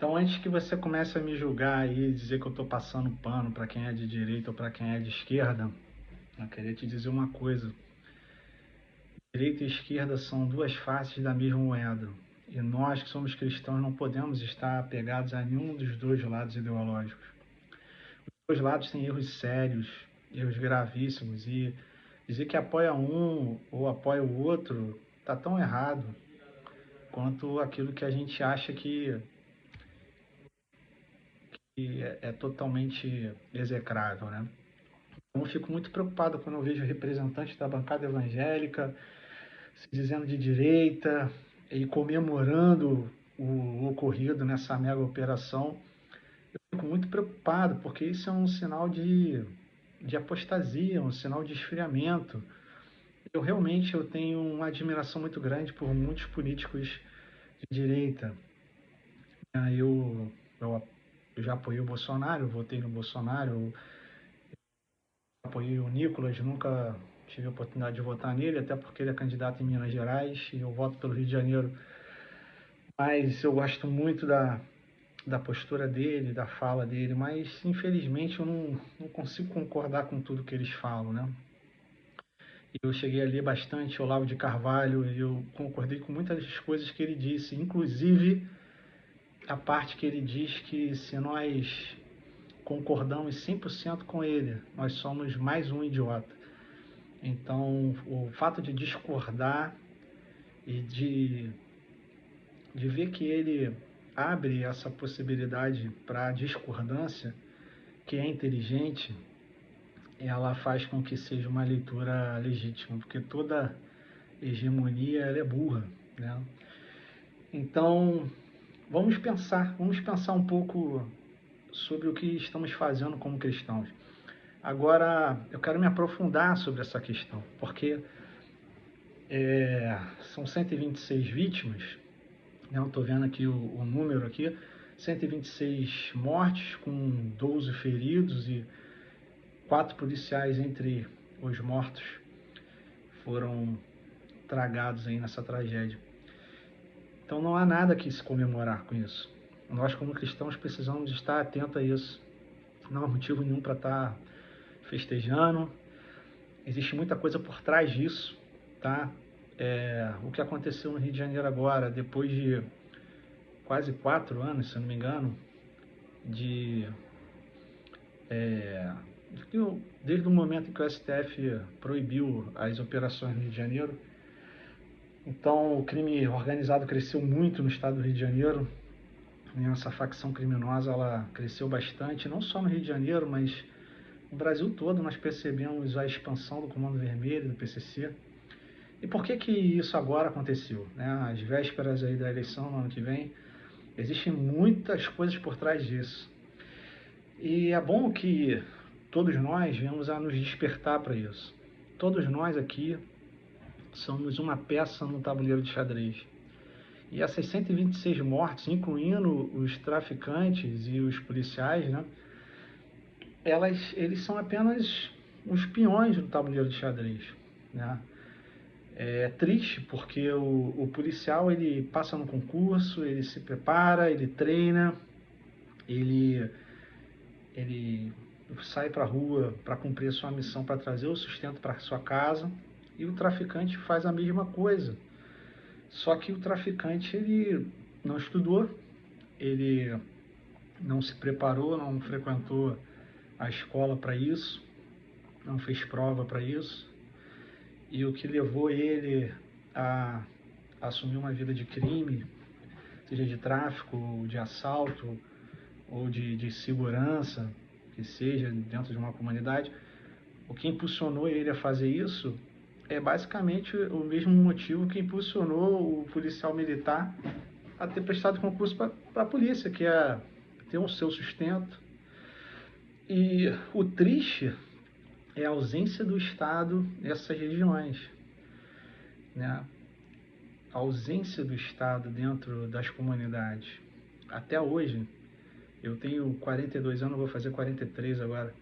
Então, antes que você comece a me julgar aí e dizer que eu estou passando pano para quem é de direita ou para quem é de esquerda, eu queria te dizer uma coisa. Direita e esquerda são duas faces da mesma moeda. E nós que somos cristãos não podemos estar apegados a nenhum dos dois lados ideológicos. Os dois lados têm erros sérios, erros gravíssimos, e dizer que apoia um ou apoia o outro está tão errado quanto aquilo que a gente acha que é totalmente execrável, né? Então, eu fico muito preocupado quando eu vejo representantes da bancada evangélica se dizendo de direita e comemorando o ocorrido nessa mega operação. Eu fico muito preocupado, porque isso é um sinal de apostasia, um sinal de esfriamento. Eu tenho uma admiração muito grande por muitos políticos de direita. Eu, eu já apoiei o Bolsonaro, eu votei no Bolsonaro, apoiei o Nicolas, nunca tive a oportunidade de votar nele, até porque ele é candidato em Minas Gerais e eu voto pelo Rio de Janeiro. Mas eu gosto muito da postura dele, da fala dele, mas infelizmente eu não consigo concordar com tudo que eles falam, né? Eu cheguei a ler bastante Olavo de Carvalho e eu concordei com muitas das coisas que ele disse, inclusive a parte que ele diz que se nós concordamos 100% com ele, nós somos mais um idiota. Então, o fato de discordar e de ver que ele abre essa possibilidade para a discordância, que é inteligente, ela faz com que seja uma leitura legítima, porque toda hegemonia ela é burra, né? Então, vamos pensar um pouco sobre o que estamos fazendo como cristãos. Agora, eu quero me aprofundar sobre essa questão, porque são 126 vítimas, né? Eu estou vendo aqui o número aqui, 126 mortes com 12 feridos e 4 policiais entre os mortos foram tragados aí nessa tragédia. Então não há nada que se comemorar com isso. Nós como cristãos precisamos estar atentos a isso. Não há motivo nenhum para estar festejando. Existe muita coisa por trás disso, tá? O que aconteceu no Rio de Janeiro agora, depois de quase 4 anos, se eu não me engano, de desde o momento em que o STF proibiu as operações no Rio de Janeiro. Então, o crime organizado cresceu muito no estado do Rio de Janeiro. Essa facção criminosa ela cresceu bastante, não só no Rio de Janeiro, mas no Brasil todo. Nós percebemos a expansão do Comando Vermelho, do PCC. E por que isso agora aconteceu? Às vésperas aí da eleição no ano que vem, existem muitas coisas por trás disso. E é bom que todos nós venhamos a nos despertar para isso. Todos nós aqui somos uma peça no tabuleiro de xadrez. E essas 126 mortes, incluindo os traficantes e os policiais, né, eles são apenas os peões do tabuleiro de xadrez, né? É triste porque o policial ele passa no concurso, ele se prepara, ele treina, ele sai para a rua para cumprir a sua missão, para trazer o sustento para sua casa, e o traficante faz a mesma coisa. Só que o traficante ele não estudou, ele não se preparou, não frequentou a escola para isso, não fez prova para isso, e o que levou ele a assumir uma vida de crime, seja de tráfico, de assalto ou de segurança, que seja dentro de uma comunidade, o que impulsionou ele a fazer isso é basicamente o mesmo motivo que impulsionou o policial militar a ter prestado concurso para a polícia, que é ter o seu sustento. E o triste é a ausência do Estado nessas regiões, né? A ausência do Estado dentro das comunidades. Até hoje, eu tenho 42 anos, vou fazer 43 agora.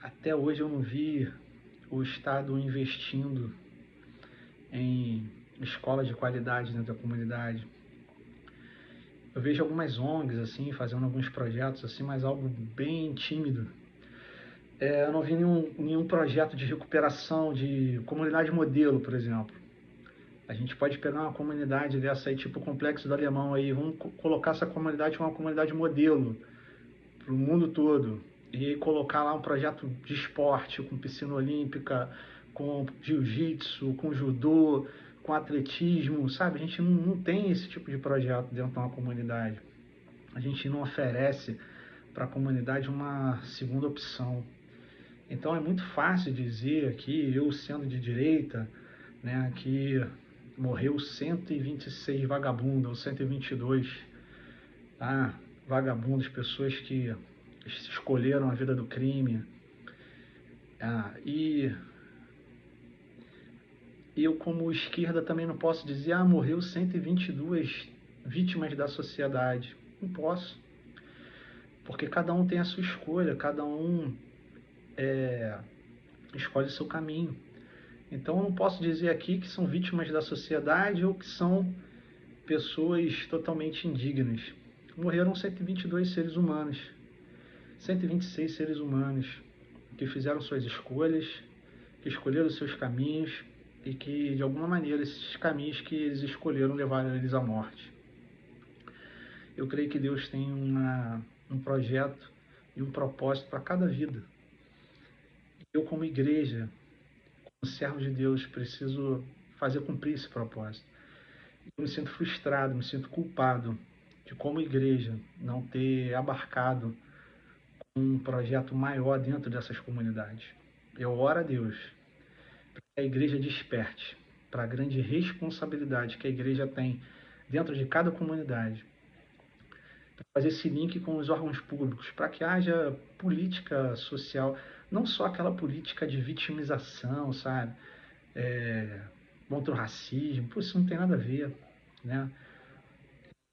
Até hoje eu não vi o Estado investindo em escolas de qualidade dentro da comunidade. eu vejo algumas ONGs assim, fazendo alguns projetos assim, mas algo bem tímido. Eu não vi nenhum projeto de recuperação de comunidade modelo, por exemplo. A gente pode pegar uma comunidade dessa aí, tipo o Complexo do Alemão aí, vamos colocar essa comunidade como uma comunidade modelo para o mundo todo e colocar lá um projeto de esporte com piscina olímpica, com jiu-jitsu, com judô, com atletismo, sabe? A gente não tem esse tipo de projeto dentro de uma comunidade. A gente não oferece para a comunidade uma segunda opção. Então é muito fácil dizer aqui, eu sendo de direita, né, que morreu 126 vagabundos, ou 122, tá? Vagabundos, pessoas que escolheram a vida do crime. E eu, como esquerda, também não posso dizer, morreu 122 vítimas da sociedade. Não posso. Porque cada um tem a sua escolha, cada um escolhe o seu caminho. Então eu não posso dizer aqui que são vítimas da sociedade ou que são pessoas totalmente indignas. Morreram 122 seres humanos, 126 seres humanos que fizeram suas escolhas, que escolheram seus caminhos e que, de alguma maneira, esses caminhos que eles escolheram levaram eles à morte. Eu creio que Deus tem um projeto e um propósito para cada vida. Eu, como igreja, como servo de Deus, preciso fazer cumprir esse propósito. Eu me sinto frustrado, me sinto culpado de, como igreja, não ter abarcado um projeto maior dentro dessas comunidades. Eu oro a Deus para que a igreja desperte para a grande responsabilidade que a igreja tem dentro de cada comunidade, para fazer esse link com os órgãos públicos, para que haja política social, não só aquela política de vitimização, sabe? Contra o racismo, pô, isso não tem nada a ver, né?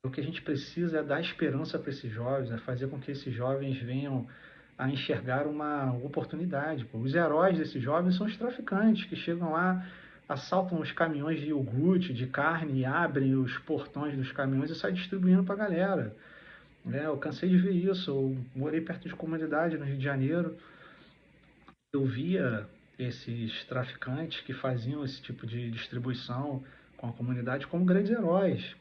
O que a gente precisa é dar esperança para esses jovens, é fazer com que esses jovens venham a enxergar uma oportunidade. Pô. Os heróis desses jovens são os traficantes que chegam lá, assaltam os caminhões de iogurte, de carne, abrem os portões dos caminhões e saem distribuindo para a galera. Eu cansei de ver isso. Eu morei perto de comunidade no Rio de Janeiro. Eu via esses traficantes que faziam esse tipo de distribuição com a comunidade como grandes heróis.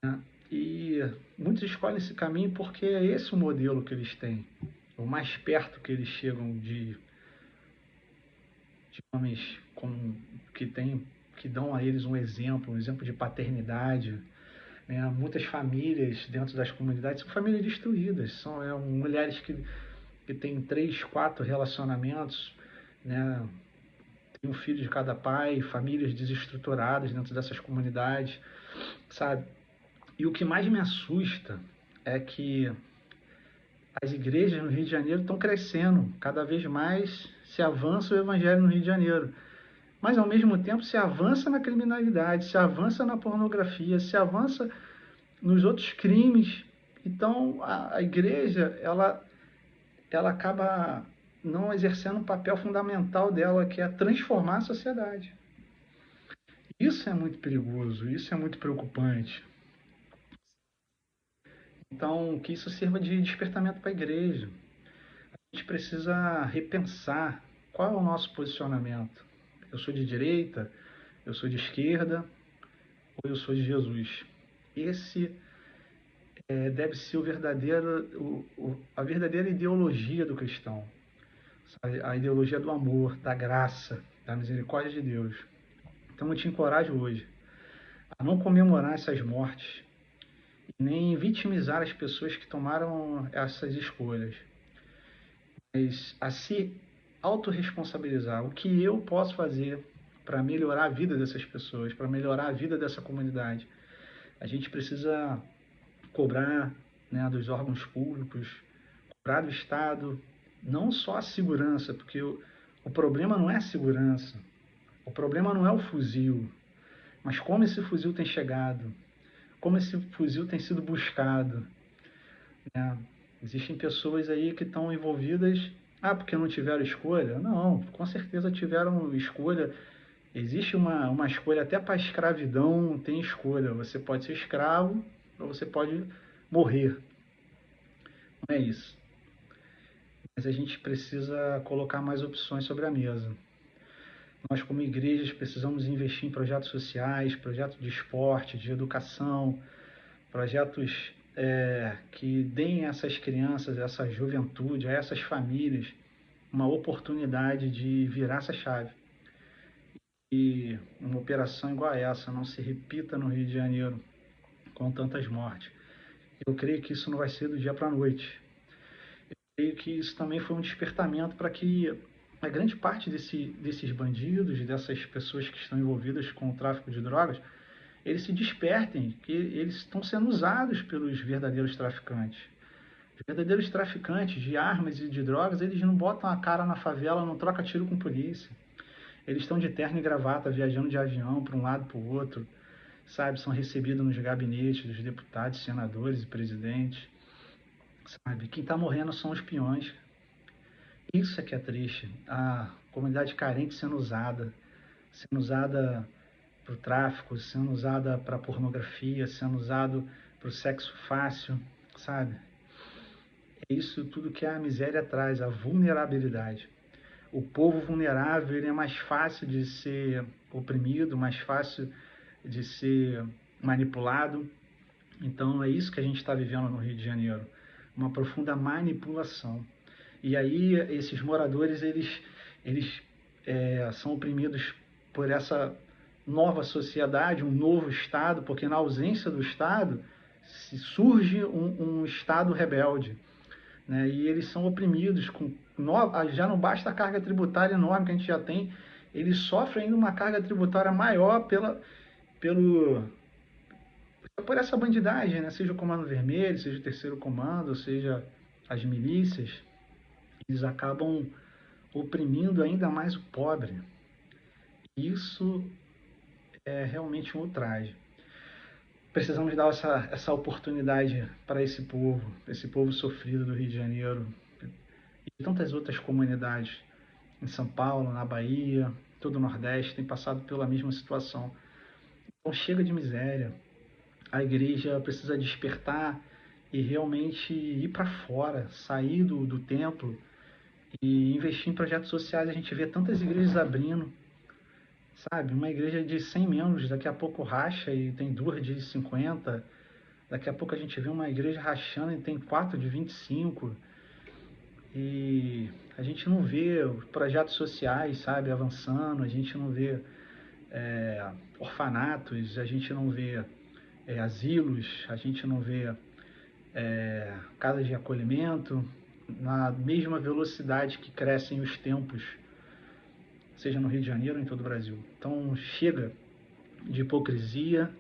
Né? E muitos escolhem esse caminho porque é esse o modelo que eles têm, o mais perto que eles chegam de homens que dão a eles um exemplo de paternidade. Né? Muitas famílias dentro das comunidades são famílias destruídas, são mulheres que têm 3, 4 relacionamentos, né? Tem um filho de cada pai, famílias desestruturadas dentro dessas comunidades, sabe? E o que mais me assusta é que as igrejas no Rio de Janeiro estão crescendo, cada vez mais se avança o evangelho no Rio de Janeiro. Mas, ao mesmo tempo, se avança na criminalidade, se avança na pornografia, se avança nos outros crimes. Então, a igreja, ela acaba não exercendo um papel fundamental dela, que é transformar a sociedade. Isso é muito perigoso, isso é muito preocupante. Então, que isso sirva de despertamento para a igreja. A gente precisa repensar qual é o nosso posicionamento. Eu sou de direita, eu sou de esquerda ou eu sou de Jesus? Esse deve ser a verdadeira ideologia do cristão. A ideologia do amor, da graça, da misericórdia de Deus. Então eu te encorajo hoje a não comemorar essas mortes, nem vitimizar as pessoas que tomaram essas escolhas, mas a se autorresponsabilizar. O que eu posso fazer para melhorar a vida dessas pessoas, para melhorar a vida dessa comunidade? A gente precisa cobrar, né, dos órgãos públicos, cobrar do Estado, não só a segurança, porque o problema não é a segurança, o problema não é o fuzil, mas como esse fuzil tem chegado, como esse fuzil tem sido buscado. Né? Existem pessoas aí que estão envolvidas, porque não tiveram escolha? Não, com certeza tiveram escolha. Existe uma escolha, até para a escravidão tem escolha. Você pode ser escravo você pode morrer. Não é isso. Mas a gente precisa colocar mais opções sobre a mesa. Nós, como igrejas, precisamos investir em projetos sociais, projetos de esporte, de educação, projetos que deem a essas crianças, a essa juventude, a essas famílias, uma oportunidade de virar essa chave. E uma operação igual a essa não se repita no Rio de Janeiro com tantas mortes. Eu creio que isso não vai ser do dia para a noite. Eu creio que isso também foi um despertamento para que a grande parte desses bandidos, dessas pessoas que estão envolvidas com o tráfico de drogas, eles se despertem, que eles estão sendo usados pelos verdadeiros traficantes. Os verdadeiros traficantes de armas e de drogas, eles não botam a cara na favela, não trocam tiro com polícia. Eles estão de terno e gravata, viajando de avião para um lado para o outro, sabe? São recebidos nos gabinetes dos deputados, senadores e presidentes, sabe? Quem está morrendo são os peões. Isso é que é triste. A comunidade carente sendo usada para o tráfico, sendo usada para pornografia, sendo usado para o sexo fácil, sabe? É isso tudo que a miséria traz, a vulnerabilidade. O povo vulnerável ele é mais fácil de ser oprimido, mais fácil de ser manipulado. Então é isso que a gente está vivendo no Rio de Janeiro, uma profunda manipulação. E aí esses moradores eles são oprimidos por essa nova sociedade, um novo Estado, porque na ausência do Estado surge um Estado rebelde, né? E eles são oprimidos já não basta a carga tributária enorme que a gente já tem, eles sofrem ainda uma carga tributária maior pelo por essa bandidagem, né? Seja o Comando Vermelho, seja o Terceiro Comando, seja as milícias, eles acabam oprimindo ainda mais o pobre. Isso é realmente um ultraje. Precisamos dar essa oportunidade para esse povo sofrido do Rio de Janeiro e tantas outras comunidades em São Paulo, na Bahia, todo o Nordeste tem passado pela mesma situação. Então chega de miséria. A igreja precisa despertar e realmente ir para fora, sair do templo e investir em projetos sociais. A gente vê tantas igrejas abrindo, sabe? Uma igreja de 100 membros, daqui a pouco racha e tem 2 de 50. Daqui a pouco a gente vê uma igreja rachando e tem 4 de 25. E a gente não vê projetos sociais, sabe, avançando, a gente não vê orfanatos, a gente não vê asilos, a gente não vê casas de acolhimento na mesma velocidade que crescem os tempos, seja no Rio de Janeiro ou em todo o Brasil. Então chega de hipocrisia,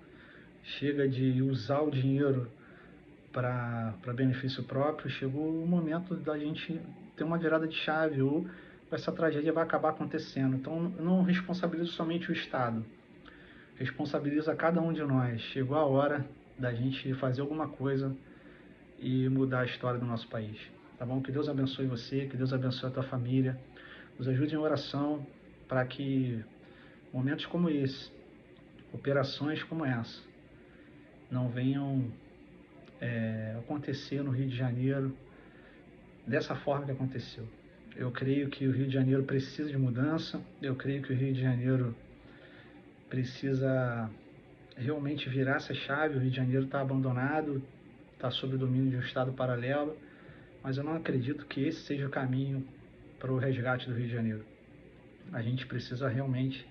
chega de usar o dinheiro para benefício próprio, chegou o momento da gente ter uma virada de chave ou essa tragédia vai acabar acontecendo. Então não responsabilizo somente o Estado, responsabiliza cada um de nós. Chegou a hora da gente fazer alguma coisa e mudar a história do nosso país. Tá bom? Que Deus abençoe você, que Deus abençoe a tua família. Nos ajude em oração para que momentos como esse, operações como essa, não venham acontecer no Rio de Janeiro dessa forma que aconteceu. Eu creio que o Rio de Janeiro precisa de mudança, eu creio que o Rio de Janeiro precisa realmente virar essa chave. O Rio de Janeiro está abandonado, está sob o domínio de um Estado paralelo, mas eu não acredito que esse seja o caminho para o resgate do Rio de Janeiro. A gente precisa realmente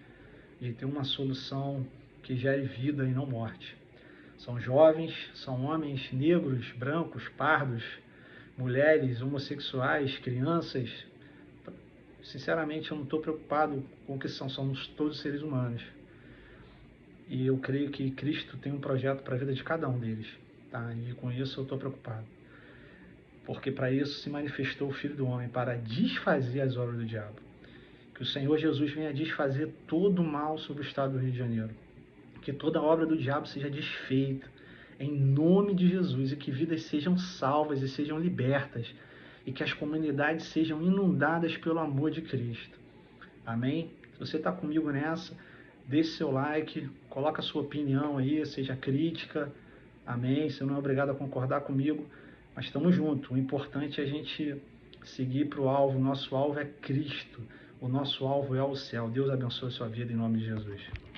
de ter uma solução que gere vida e não morte. São jovens, são homens negros, brancos, pardos, mulheres, homossexuais, crianças. Sinceramente, eu não estou preocupado com o que são, somos todos seres humanos. E eu creio que Cristo tem um projeto para a vida de cada um deles, tá? E com isso eu estou preocupado. Porque para isso se manifestou o Filho do Homem, para desfazer as obras do diabo. Que o Senhor Jesus venha desfazer todo o mal sobre o estado do Rio de Janeiro. Que toda obra do diabo seja desfeita, em nome de Jesus, e que vidas sejam salvas e sejam libertas, e que as comunidades sejam inundadas pelo amor de Cristo. Amém? Se você está comigo nessa, deixe seu like, coloca a sua opinião aí, seja crítica, Amém? Você não é obrigado a concordar comigo, mas estamos juntos. O importante é a gente seguir para o alvo. O nosso alvo é Cristo. O nosso alvo é o céu. Deus abençoe a sua vida em nome de Jesus.